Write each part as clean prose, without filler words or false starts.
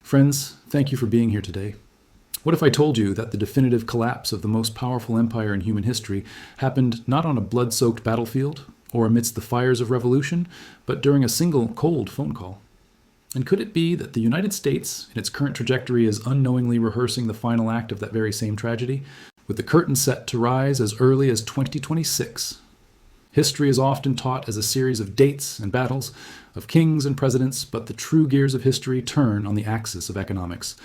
Friends, thank you for being here today. What if I told you that the definitive collapse of the most powerful empire in human history happened not on a blood-soaked battlefield or amidst the fires of revolution, but during a single cold phone call? And could it be that the United States, in its current trajectory, is unknowingly rehearsing the final act of that very same tragedy, with the curtain set to rise as early as 2026? History is often taught as a series of dates and battles, of kings and presidents, but the true gears of history turn on the axis of economics.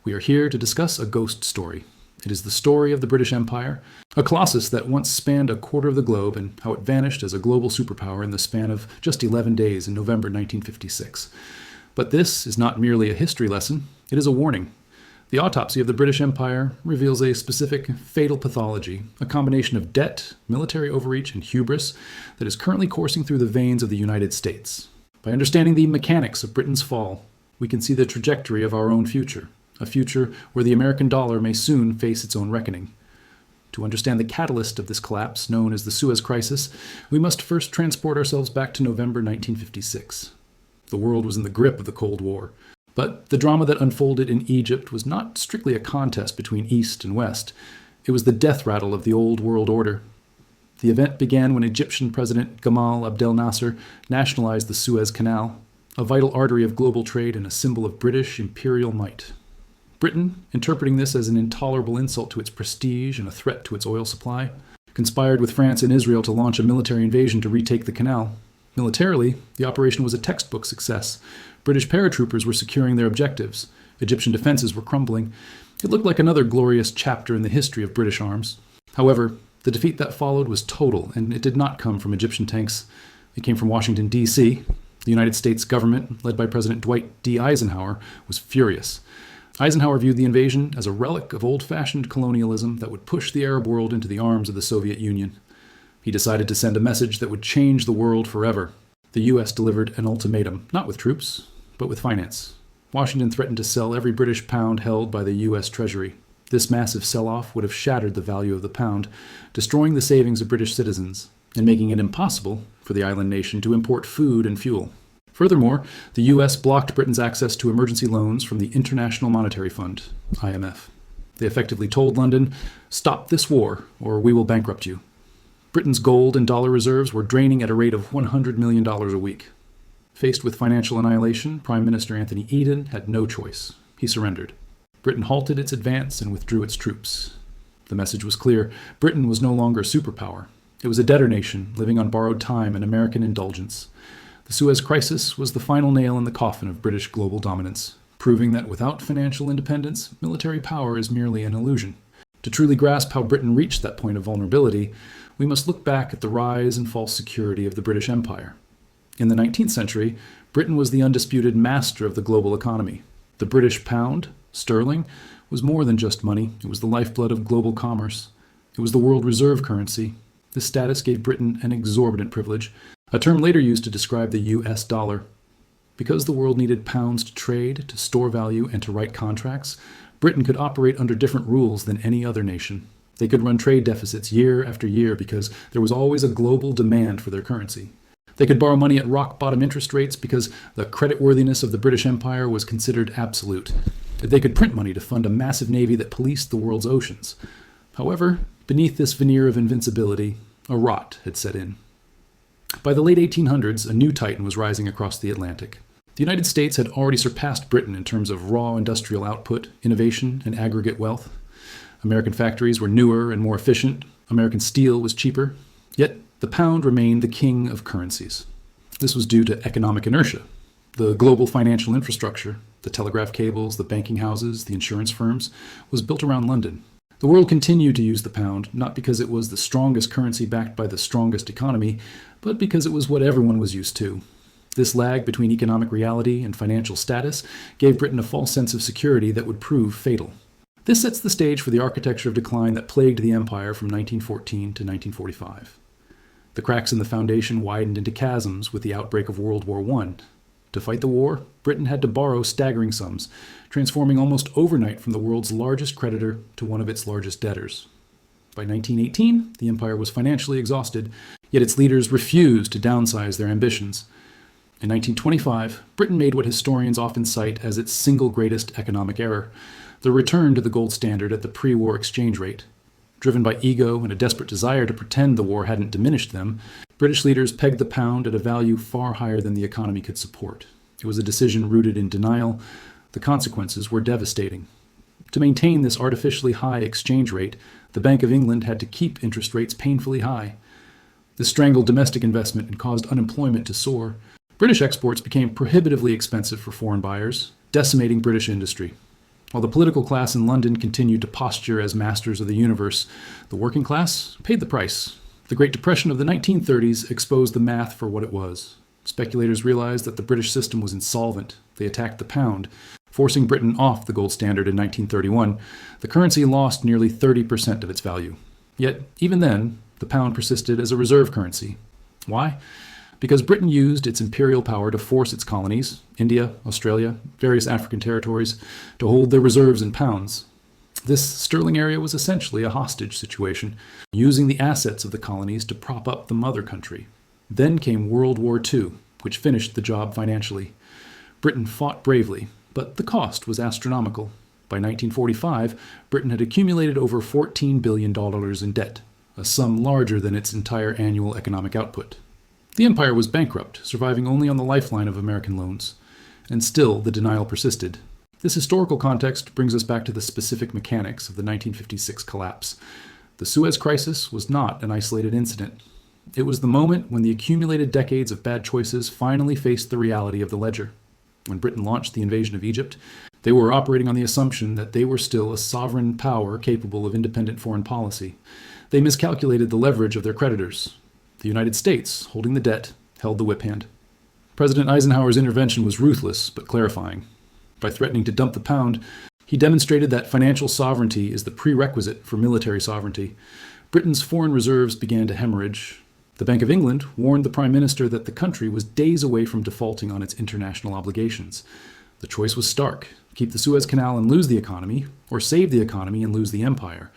We are here to discuss a ghost story. It is the story of the British Empire, a colossus that once spanned a quarter of the globe and how it vanished as a global superpower in the span of just 11 days in November 1956. But this is not merely a history lesson, it is a warning. The autopsy of the British Empire reveals a specific fatal pathology, a combination of debt, military overreach, and hubris that is currently coursing through the veins of the United States. By understanding the mechanics of Britain's fall, we can see the trajectory of our own future, a future where the American dollar may soon face its own reckoning. To understand the catalyst of this collapse, known as the Suez Crisis, we must first transport ourselves back to November 1956. The world was in the grip of the Cold War. But the drama that unfolded in Egypt was not strictly a contest between East and West. It was the death rattle of the old world order. The event began when Egyptian President Gamal Abdel Nasser nationalized the Suez Canal, a vital artery of global trade and a symbol of British imperial might. Britain, interpreting this as an intolerable insult to its prestige and a threat to its oil supply, conspired with France and Israel to launch a military invasion to retake the canal. Militarily, the operation was a textbook success. British paratroopers were securing their objectives. Egyptian defenses were crumbling. It looked like another glorious chapter in the history of British arms. However, the defeat that followed was total, and it did not come from Egyptian tanks. It came from Washington, D.C. The United States government, led by President Dwight D. Eisenhower, was furious. Eisenhower viewed the invasion as a relic of old-fashioned colonialism that would push the Arab world into the arms of the Soviet Union. He decided to send a message that would change the world forever. The U.S. delivered an ultimatum, not with troops, but with finance. Washington threatened to sell every British pound held by the U.S. Treasury. This massive sell-off would have shattered the value of the pound, destroying the savings of British citizens, and making it impossible for the island nation to import food and fuel. Furthermore, the U.S. blocked Britain's access to emergency loans from the International Monetary Fund, IMF. They effectively told London, "Stop this war, or we will bankrupt you." Britain's gold and dollar reserves were draining at a rate of $100 million a week. Faced with financial annihilation, Prime Minister Anthony Eden had no choice. He surrendered. Britain halted its advance and withdrew its troops. The message was clear. Britain was no longer a superpower. It was a debtor nation living on borrowed time and American indulgence. The Suez Crisis was the final nail in the coffin of British global dominance, proving that without financial independence, military power is merely an illusion. To truly grasp how Britain reached that point of vulnerability, we must look back at the rise and false security of the British Empire. In the 19th century, Britain was the undisputed master of the global economy. The British pound, sterling, was more than just money. It was the lifeblood of global commerce. It was the world reserve currency. This status gave Britain an exorbitant privilege, a term later used to describe the U.S. dollar. Because the world needed pounds to trade, to store value, and to write contracts, Britain could operate under different rules than any other nation. They could run trade deficits year after year because there was always a global demand for their currency. They could borrow money at rock-bottom interest rates because the creditworthiness of the British Empire was considered absolute. They could print money to fund a massive navy that policed the world's oceans. However, beneath this veneer of invincibility, a rot had set in. By the late 1800s, a new titan was rising across the Atlantic. The United States had already surpassed Britain in terms of raw industrial output, innovation, and aggregate wealth. American factories were newer and more efficient. American steel was cheaper. Yet, the pound remained the king of currencies. This was due to economic inertia. The global financial infrastructure, the telegraph cables, the banking houses, the insurance firms, was built around London. The world continued to use the pound, not because it was the strongest currency backed by the strongest economy, but because it was what everyone was used to. This lag between economic reality and financial status gave Britain a false sense of security that would prove fatal. This sets the stage for the architecture of decline that plagued the empire from 1914 to 1945. The cracks in the foundation widened into chasms with the outbreak of World War I. To fight the war, Britain had to borrow staggering sums, transforming almost overnight from the world's largest creditor to one of its largest debtors. By 1918, the empire was financially exhausted, yet its leaders refused to downsize their ambitions. In 1925, Britain made what historians often cite as its single greatest economic error, the return to the gold standard at the pre-war exchange rate. Driven by ego and a desperate desire to pretend the war hadn't diminished them, British leaders pegged the pound at a value far higher than the economy could support. It was a decision rooted in denial. The consequences were devastating. To maintain this artificially high exchange rate, the Bank of England had to keep interest rates painfully high. This strangled domestic investment and caused unemployment to soar. British exports became prohibitively expensive for foreign buyers, decimating British industry. While the political class in London continued to posture as masters of the universe, the working class paid the price. The Great Depression of the 1930s exposed the math for what it was. Speculators realized that the British system was insolvent. They attacked the pound, forcing Britain off the gold standard in 1931. The currency lost nearly 30% of its value. Yet, even then, the pound persisted as a reserve currency. Why? Because Britain used its imperial power to force its colonies, India, Australia, various African territories, to hold their reserves in pounds. This sterling area was essentially a hostage situation, using the assets of the colonies to prop up the mother country. Then came World War II, which finished the job financially. Britain fought bravely, but the cost was astronomical. By 1945, Britain had accumulated over $14 billion in debt, a sum larger than its entire annual economic output. The empire was bankrupt, surviving only on the lifeline of American loans. And still, the denial persisted. This historical context brings us back to the specific mechanics of the 1956 collapse. The Suez Crisis was not an isolated incident. It was the moment when the accumulated decades of bad choices finally faced the reality of the ledger. When Britain launched the invasion of Egypt, they were operating on the assumption that they were still a sovereign power capable of independent foreign policy. They miscalculated the leverage of their creditors. The United States, holding the debt, held the whip hand. President Eisenhower's intervention was ruthless but clarifying. By threatening to dump the pound, he demonstrated that financial sovereignty is the prerequisite for military sovereignty. Britain's foreign reserves began to hemorrhage. The Bank of England warned the Prime Minister that the country was days away from defaulting on its international obligations. The choice was stark: keep the Suez Canal and lose the economy, or save the economy and lose the empire.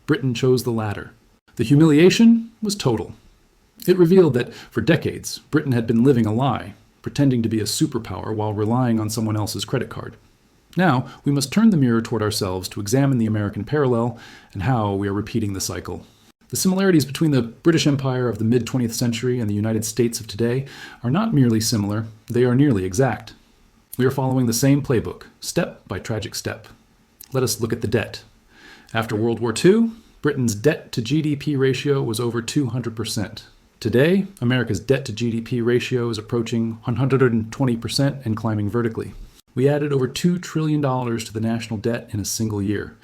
Britain chose the latter. The humiliation was total. It revealed that, for decades, Britain had been living a lie, pretending to be a superpower while relying on someone else's credit card. Now, we must turn the mirror toward ourselves to examine the American parallel and how we are repeating the cycle. The similarities between the British Empire of the mid-20th century and the United States of today are not merely similar, they are nearly exact. We are following the same playbook, step by tragic step. Let us look at the debt. After World War II, Britain's debt-to-GDP ratio was over 200%. Today, America's debt-to-GDP ratio is approaching 120% and climbing vertically. We added over $2 trillion to the national debt in a single year.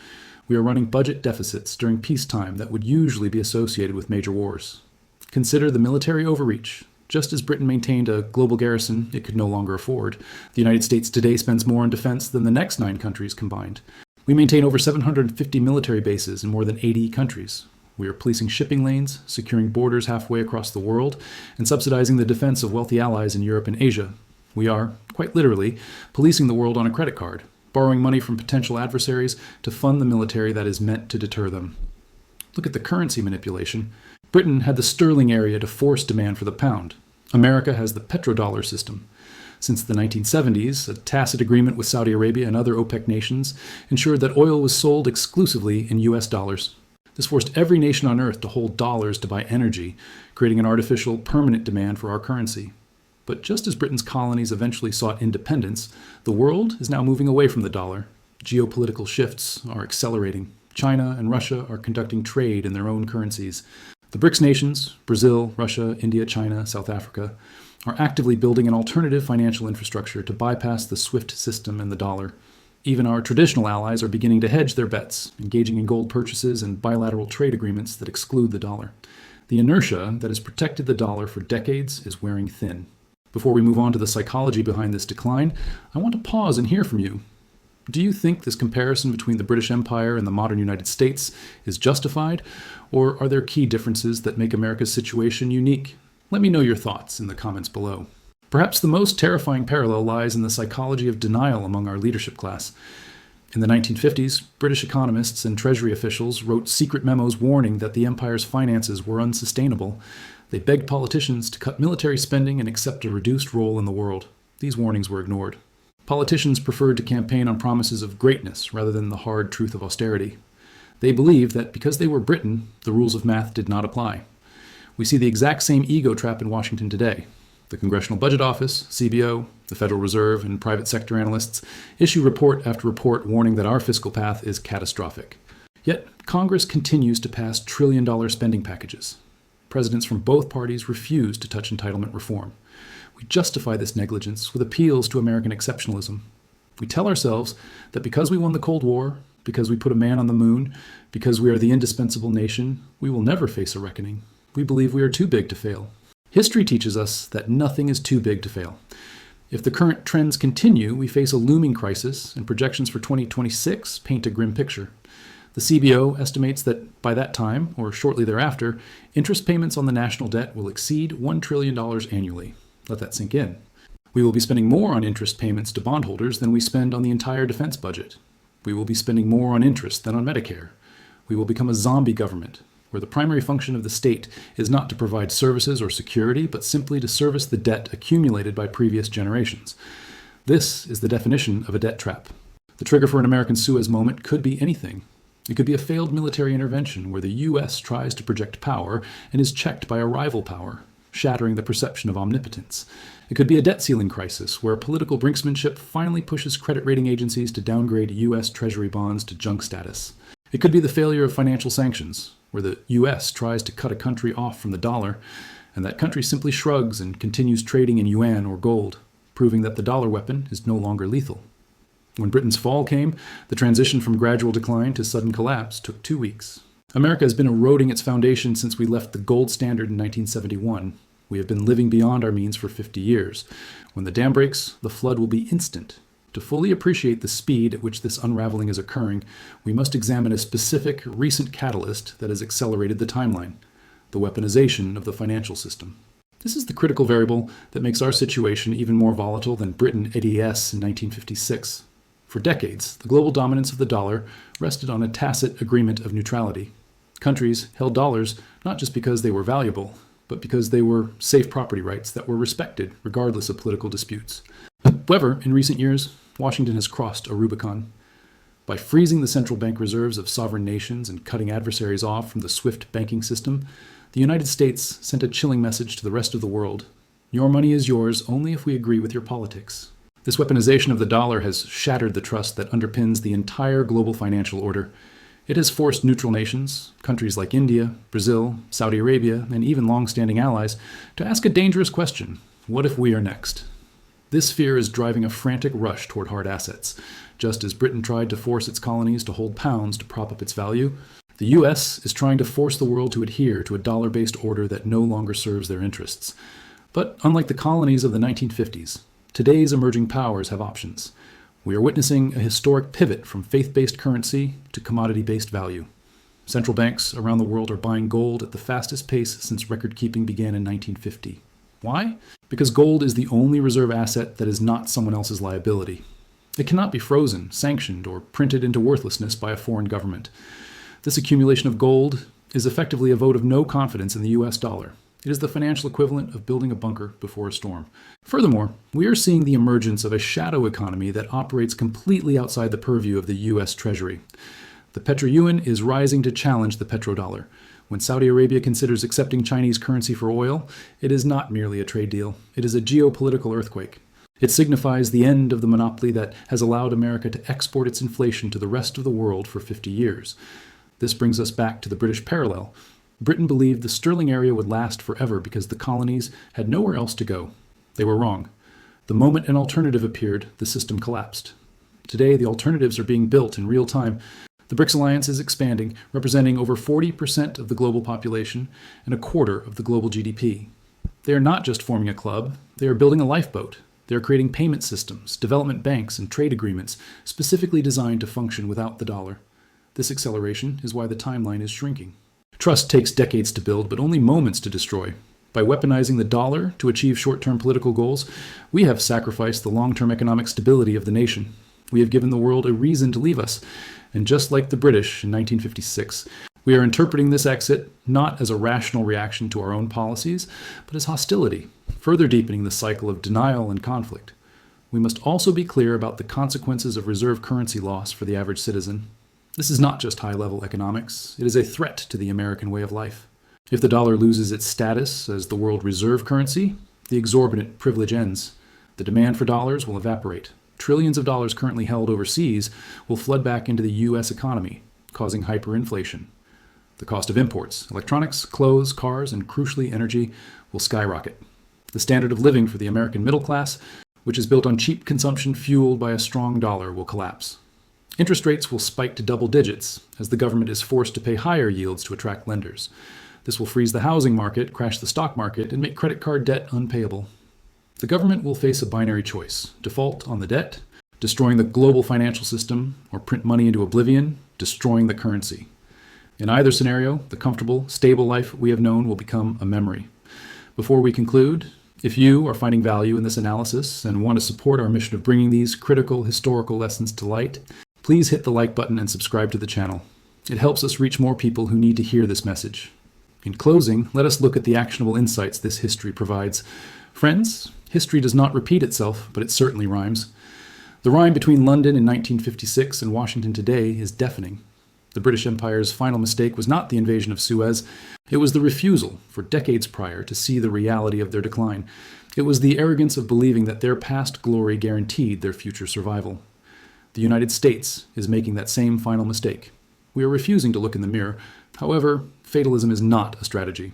We are running budget deficits during peacetime that would usually be associated with major wars. Consider the military overreach. Just as Britain maintained a global garrison it could no longer afford, the United States today spends more on defense than the next 9 countries combined. We maintain over 750 military bases in more than 80 countries. We are policing shipping lanes, securing borders halfway across the world, and subsidizing the defense of wealthy allies in Europe and Asia. We are, quite literally, policing the world on a credit card, borrowing money from potential adversaries to fund the military that is meant to deter them. Look at the currency manipulation. Britain had the sterling area to force demand for the pound. America has the petrodollar system. Since the 1970s, a tacit agreement with Saudi Arabia and other OPEC nations ensured that oil was sold exclusively in US dollars. This forced every nation on earth to hold dollars to buy energy, creating an artificial, permanent demand for our currency. But just as Britain's colonies eventually sought independence, the world is now moving away from the dollar. Geopolitical shifts are accelerating. China and Russia are conducting trade in their own currencies. The BRICS nations, Brazil, Russia, India, China, South Africa, are actively building an alternative financial infrastructure to bypass the SWIFT system and the dollar. Even our traditional allies are beginning to hedge their bets, engaging in gold purchases and bilateral trade agreements that exclude the dollar. The inertia that has protected the dollar for decades is wearing thin. Before we move on to the psychology behind this decline, I want to pause and hear from you. Do you think this comparison between the British Empire and the modern United States is justified, or are there key differences that make America's situation unique? Let me know your thoughts in the comments below. Perhaps the most terrifying parallel lies in the psychology of denial among our leadership class. In the 1950s, British economists and treasury officials wrote secret memos warning that the empire's finances were unsustainable. They begged politicians to cut military spending and accept a reduced role in the world. These warnings were ignored. Politicians preferred to campaign on promises of greatness rather than the hard truth of austerity. They believed that because they were Britain, the rules of math did not apply. We see the exact same ego trap in Washington today. The Congressional Budget Office, CBO, the Federal Reserve, and private sector analysts issue report after report warning that our fiscal path is catastrophic. Yet, Congress continues to pass trillion-dollar spending packages. Presidents from both parties refuse to touch entitlement reform. We justify this negligence with appeals to American exceptionalism. We tell ourselves that because we won the Cold War, because we put a man on the moon, because we are the indispensable nation, we will never face a reckoning. We believe we are too big to fail. History teaches us that nothing is too big to fail. If the current trends continue, we face a looming crisis, and projections for 2026 paint a grim picture. The CBO estimates that by that time, or shortly thereafter, interest payments on the national debt will exceed $1 trillion annually. Let that sink in. We will be spending more on interest payments to bondholders than we spend on the entire defense budget. We will be spending more on interest than on Medicare. We will become a zombie government, where the primary function of the state is not to provide services or security, but simply to service the debt accumulated by previous generations. This is the definition of a debt trap. The trigger for an American Suez moment could be anything. It could be a failed military intervention where the U.S. tries to project power and is checked by a rival power, shattering the perception of omnipotence. It could be a debt ceiling crisis where political brinksmanship finally pushes credit rating agencies to downgrade U.S. Treasury bonds to junk status. It could be the failure of financial sanctions, where the U.S. tries to cut a country off from the dollar, and that country simply shrugs and continues trading in yuan or gold, proving that the dollar weapon is no longer lethal. When Britain's fall came, the transition from gradual decline to sudden collapse took 2 weeks. America has been eroding its foundation since we left the gold standard in 1971. We have been living beyond our means for 50 years. When the dam breaks, the flood will be instant. To fully appreciate the speed at which this unraveling is occurring, we must examine a specific, recent catalyst that has accelerated the timeline: the weaponization of the financial system. This is the critical variable that makes our situation even more volatile than Britain ADS in 1956. For decades, the global dominance of the dollar rested on a tacit agreement of neutrality. Countries held dollars not just because they were valuable, but because they were safe property rights that were respected regardless of political disputes. However, in recent years, Washington has crossed a Rubicon. By freezing the central bank reserves of sovereign nations and cutting adversaries off from the SWIFT banking system, the United States sent a chilling message to the rest of the world. Your money is yours only if we agree with your politics. This weaponization of the dollar has shattered the trust that underpins the entire global financial order. It has forced neutral nations, countries like India, Brazil, Saudi Arabia, and even long-standing allies, to ask a dangerous question: what if we are next? This fear is driving a frantic rush toward hard assets. Just as Britain tried to force its colonies to hold pounds to prop up its value, the U.S. is trying to force the world to adhere to a dollar-based order that no longer serves their interests. But unlike the colonies of the 1950s, today's emerging powers have options. We are witnessing a historic pivot from faith-based currency to commodity-based value. Central banks around the world are buying gold at the fastest pace since record-keeping began in 1950. Why? Because gold is the only reserve asset that is not someone else's liability. It cannot be frozen, sanctioned, or printed into worthlessness by a foreign government. This accumulation of gold is effectively a vote of no confidence in the U.S. dollar. It is the financial equivalent of building a bunker before a storm. Furthermore, we are seeing the emergence of a shadow economy that operates completely outside the purview of the U.S. Treasury. The petro-yuan is rising to challenge the petrodollar. When Saudi Arabia considers accepting Chinese currency for oil, it is not merely a trade deal. It is a geopolitical earthquake. It signifies the end of the monopoly that has allowed America to export its inflation to the rest of the world for 50 years. This brings us back to the British parallel. Britain believed the sterling area would last forever because the colonies had nowhere else to go. They were wrong. The moment an alternative appeared, the system collapsed. Today, the alternatives are being built in real time. The BRICS alliance is expanding, representing over 40% of the global population and a quarter of the global GDP. They are not just forming a club, they are building a lifeboat. They are creating payment systems, development banks, and trade agreements specifically designed to function without the dollar. This acceleration is why the timeline is shrinking. Trust takes decades to build, but only moments to destroy. By weaponizing the dollar to achieve short-term political goals, we have sacrificed the long-term economic stability of the nation. We have given the world a reason to leave us. And just like the British in 1956, We are interpreting this exit not as a rational reaction to our own policies, but as hostility, further deepening the cycle of denial and conflict. We must also be clear about the consequences of reserve currency loss for the average citizen. This is not just high-level economics. It is a threat to the American way of life. If the dollar loses its status as the world reserve currency, the exorbitant privilege ends. The demand for dollars will evaporate. Trillions of dollars currently held overseas will flood back into the U.S. economy, causing hyperinflation. The cost of imports, electronics, clothes, cars, and crucially energy will skyrocket. The standard of living for the American middle class, which is built on cheap consumption fueled by a strong dollar, will collapse. Interest rates will spike to double digits as the government is forced to pay higher yields to attract lenders. This will freeze the housing market, crash the stock market, and make credit card debt unpayable. The government will face a binary choice: default on the debt, destroying the global financial system, or print money into oblivion, destroying the currency. In either scenario, the comfortable, stable life we have known will become a memory. Before we conclude, if you are finding value in this analysis and want to support our mission of bringing these critical historical lessons to light, please hit the like button and subscribe to the channel. It helps us reach more people who need to hear this message. In closing, let us look at the actionable insights this history provides. Friends, history does not repeat itself, but it certainly rhymes. The rhyme between London in 1956 and Washington today is deafening. The British Empire's final mistake was not the invasion of Suez. It was the refusal, for decades prior, to see the reality of their decline. It was the arrogance of believing that their past glory guaranteed their future survival. The United States is making that same final mistake. We are refusing to look in the mirror. However, fatalism is not a strategy.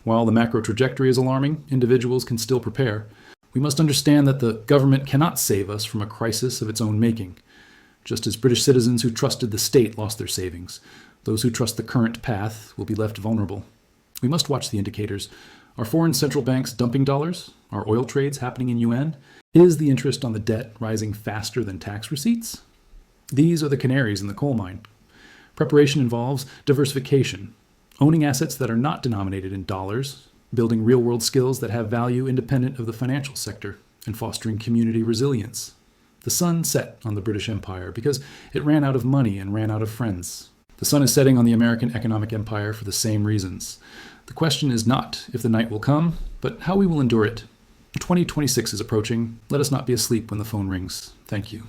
While the macro trajectory is alarming, individuals can still prepare. We must understand that the government cannot save us from a crisis of its own making. Just as British citizens who trusted the state lost their savings, those who trust the current path will be left vulnerable. We must watch the indicators. Are foreign central banks dumping dollars? Are oil trades happening in yuan? Is the interest on the debt rising faster than tax receipts? These are the canaries in the coal mine. Preparation involves diversification, owning assets that are not denominated in dollars, building real-world skills that have value independent of the financial sector, and fostering community resilience. The sun set on the British Empire because it ran out of money and ran out of friends. The sun is setting on the American economic empire for the same reasons. The question is not if the night will come, but how we will endure it. 2026 is approaching. Let us not be asleep when the phone rings. Thank you.